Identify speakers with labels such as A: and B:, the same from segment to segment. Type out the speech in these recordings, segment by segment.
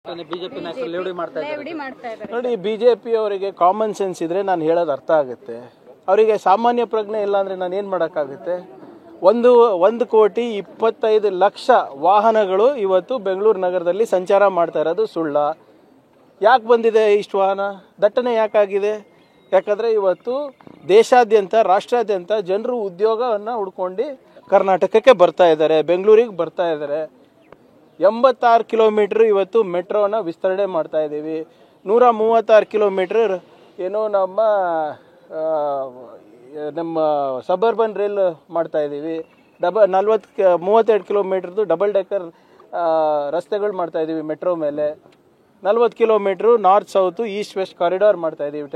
A: BJP ನಾಯಕರು ಲೇವಡಿ ಮಾಡ್ತಾ ಇದ್ದಾರೆ
B: ನೋಡಿ. ಬಿಜೆಪಿ ಅವರಿಗೆ ಕಾಮನ್ ಸೆನ್ಸ್ ಇದ್ರೆ ನಾನು ಹೇಳೋದು ಅರ್ಥ ಆಗುತ್ತೆ. ಅವರಿಗೆ ಸಾಮಾನ್ಯ ಪ್ರಜ್ಞೆ ಇಲ್ಲ ಅಂದ್ರೆ ನಾನು ಏನು ಮಾಡೋಕ್ಕಾಗುತ್ತೆ? 1,25,00,000 ವಾಹನಗಳು ಇವತ್ತು ಬೆಂಗಳೂರು ನಗರದಲ್ಲಿ ಸಂಚಾರ ಮಾಡ್ತಾ ಇರೋದು ಸುಳ್ಳ? ಯಾಕೆ ಬಂದಿದೆ ಇಷ್ಟು ವಾಹನ? ದಟ್ಟಣೆ ಯಾಕಾಗಿದೆ? ಯಾಕಂದರೆ ಇವತ್ತು ದೇಶಾದ್ಯಂತ ರಾಷ್ಟ್ರಾದ್ಯಂತ ಜನರು ಉದ್ಯೋಗವನ್ನು ಹುಡ್ಕೊಂಡು ಕರ್ನಾಟಕಕ್ಕೆ ಬರ್ತಾ ಇದ್ದಾರೆ, ಬೆಂಗಳೂರಿಗೆ ಬರ್ತಾ ಇದ್ದಾರೆ. 86 ಕಿಲೋಮೀಟ್ರ್ ಇವತ್ತು ಮೆಟ್ರೋನ ವಿಸ್ತರಣೆ ಮಾಡ್ತಾ ಇದ್ದೀವಿ. 136 ಕಿಲೋಮೀಟ್ರ್ ಏನೋ ನಮ್ಮ ಸಬರ್ಬನ್ ರೈಲ್ ಮಾಡ್ತಾ ಇದ್ದೀವಿ. 32 ಕಿಲೋಮೀಟ್ರದ್ದು ಡಬಲ್ ಡೆಕ್ಕರ್ ರಸ್ತೆಗಳು ಮಾಡ್ತಾ ಇದ್ದೀವಿ ಮೆಟ್ರೋ ಮೇಲೆ. 40 kilometre north south east west corridor ಮಾಡ್ತಾ ಇದ್ದೀವಿ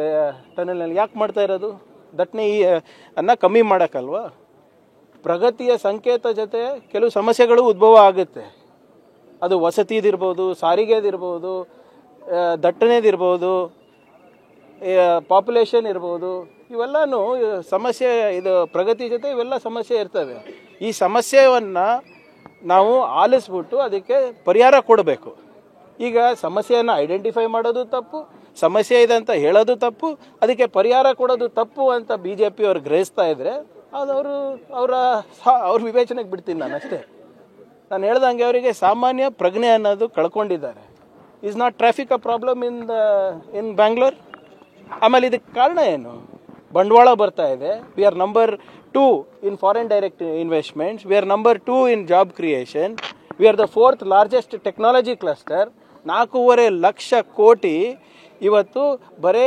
B: ಟನಲ್ನಲ್ಲಿ. ಯಾಕೆ ಮಾಡ್ತಾ ಇರೋದು? ದಟ್ಟಣೆ ಅನ್ನ ಕಮ್ಮಿ ಮಾಡೋಕ್ಕಲ್ವಾ? ಪ್ರಗತಿಯ ಸಂಕೇತ ಜೊತೆ ಕೆಲವು ಸಮಸ್ಯೆಗಳು ಉದ್ಭವ ಆಗುತ್ತೆ. ಅದು ವಸತಿದಿರ್ಬೋದು, ಸಾರಿಗೆದಿರ್ಬೋದು, ದಟ್ಟಣೆದಿರ್ಬೋದು, ಪಾಪ್ಯುಲೇಷನ್ ಇರ್ಬೋದು. ಇವೆಲ್ಲನೂ ಸಮಸ್ಯೆ. ಇದು ಪ್ರಗತಿ ಜೊತೆ ಇವೆಲ್ಲ ಸಮಸ್ಯೆ ಇರ್ತವೆ. ಈ ಸಮಸ್ಯೆಯನ್ನು ನಾವು ಆಲಿಸ್ಬಿಟ್ಟು ಅದಕ್ಕೆ ಪರಿಹಾರ ಕೊಡಬೇಕು. ಈಗ ಸಮಸ್ಯೆಯನ್ನು ಐಡೆಂಟಿಫೈ ಮಾಡೋದು ತಪ್ಪು, ಸಮಸ್ಯೆ ಇದೆ ಅಂತ ಹೇಳೋದು ತಪ್ಪು, ಅದಕ್ಕೆ ಪರಿಹಾರ ಕೊಡೋದು ತಪ್ಪು ಅಂತ BJP ಅವ್ರು ಗ್ರಹಿಸ್ತಾ ಇದ್ರೆ ಅದು ಅವ್ರ ವಿವೇಚನೆಗೆ ಬಿಡ್ತೀನಿ ನಾನು ಅಷ್ಟೇ. ನಾನು ಹೇಳ್ದಂಗೆ ಅವರಿಗೆ ಸಾಮಾನ್ಯ ಪ್ರಜ್ಞೆ ಅನ್ನೋದು ಕಳ್ಕೊಂಡಿದ್ದಾರೆ. Is not traffic a problem in Bangalore? ಆಮೇಲೆ ಇದಕ್ಕೆ ಕಾರಣ ಏನು? ಬಂಡವಾಳ ಬರ್ತಾ ಇದೆ. We are number 2 in foreign direct investments. We are number 2 in job creation. We are the 4th largest technology cluster. 4.5 lakh crore ಇವತ್ತು ಬರೀ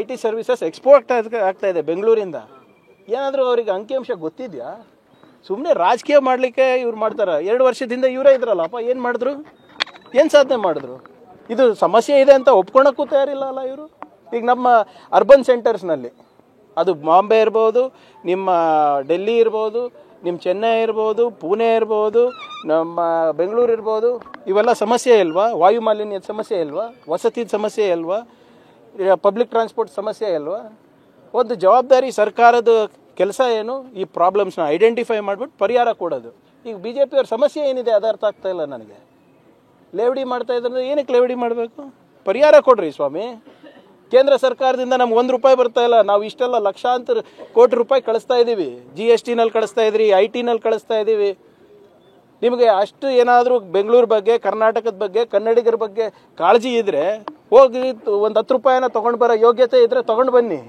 B: IT ಸರ್ವಿಸಸ್ ಎಕ್ಸ್ಪೋರ್ಟ್ ಆಗ್ತಾ ಇದೆ ಬೆಂಗಳೂರಿಂದ. ಏನಾದರೂ ಅವರಿಗೆ ಅಂಕಿಅಂಶ ಗೊತ್ತಿದೆಯಾ? ಸುಮ್ಮನೆ ರಾಜಕೀಯ ಮಾಡಲಿಕ್ಕೆ ಇವ್ರು ಮಾಡ್ತಾರೆ. 2 ವರ್ಷದಿಂದ ಇವರೇ ಇದ್ರಲ್ಲಪ್ಪ, ಏನು ಮಾಡಿದ್ರು? ಏನು ಸಾಧನೆ ಮಾಡಿದ್ರು? ಇದು ಸಮಸ್ಯೆ ಇದೆ ಅಂತ ಒಪ್ಕೊಳಕ್ಕೂ ತಯಾರಿಲ್ಲ ಅಲ್ಲ ಇವರು. ಈಗ ನಮ್ಮ ಅರ್ಬನ್ ಸೆಂಟರ್ಸ್ನಲ್ಲಿ, ಅದು ಬಾಂಬೆ ಇರ್ಬೋದು, ನಿಮ್ಮ ಡೆಲ್ಲಿ ಇರ್ಬೋದು, ನಿಮ್ಮ ಚೆನ್ನೈ ಇರ್ಬೋದು, ಪುಣೆ ಇರ್ಬೋದು, ನಮ್ಮ ಬೆಂಗಳೂರು ಇರ್ಬೋದು, ಇವೆಲ್ಲ ಸಮಸ್ಯೆ ಇಲ್ವಾ? ವಾಯು ಮಾಲಿನ್ಯದ ಸಮಸ್ಯೆ ಇಲ್ವಾ? ವಸತಿದ ಸಮಸ್ಯೆ ಇಲ್ವಾ? ಪಬ್ಲಿಕ್ ಟ್ರಾನ್ಸ್ಪೋರ್ಟ್ ಸಮಸ್ಯೆ ಇಲ್ವಾ? ಒಂದು ಜವಾಬ್ದಾರಿ ಸರ್ಕಾರದ ಕೆಲಸ ಏನು? ಈ ಪ್ರಾಬ್ಲಮ್ಸ್ನ ಐಡೆಂಟಿಫೈ ಮಾಡಿಬಿಟ್ಟು ಪರಿಹಾರ ಕೊಡೋದು. ಈಗ BJP ಅವ್ರ ಸಮಸ್ಯೆ ಏನಿದೆ ಅದು ಅರ್ಥ ಆಗ್ತಾ ಇಲ್ಲ ನನಗೆ. ಲೇವಡಿ ಮಾಡ್ತಾ ಇದ್ರೆ ಏನಕ್ಕೆ ಲೇವಡಿ ಮಾಡಬೇಕು? ಪರಿಹಾರ ಕೊಡ್ರಿ ಸ್ವಾಮಿ. ಕೇಂದ್ರ ಸರ್ಕಾರದಿಂದ ನಮ್ಗೆ ₹1 ಬರ್ತಾ ಇಲ್ಲ. ನಾವು ಇಷ್ಟೆಲ್ಲ ಲಕ್ಷಾಂತರ ಕೋಟಿ ರೂಪಾಯಿ ಕಳಿಸ್ತಾ ಇದ್ದೀವಿ. GSTನಲ್ಲಿ ಕಳಿಸ್ತಾ ಇದ್ರಿ, IT ನಲ್ಲಿ ಕಳಿಸ್ತಾ ಇದ್ದೀವಿ. ನಿಮಗೆ ಅಷ್ಟು ಏನಾದರೂ ಬೆಂಗಳೂರು ಬಗ್ಗೆ, ಕರ್ನಾಟಕದ ಬಗ್ಗೆ, ಕನ್ನಡಿಗರ ಬಗ್ಗೆ ಕಾಳಜಿ ಇದ್ದರೆ ಹೋಗಿ ಒಂದು ₹10 ತೊಗೊಂಡು ಬರೋ ಯೋಗ್ಯತೆ ಇದ್ದರೆ ತೊಗೊಂಡು ಬನ್ನಿ.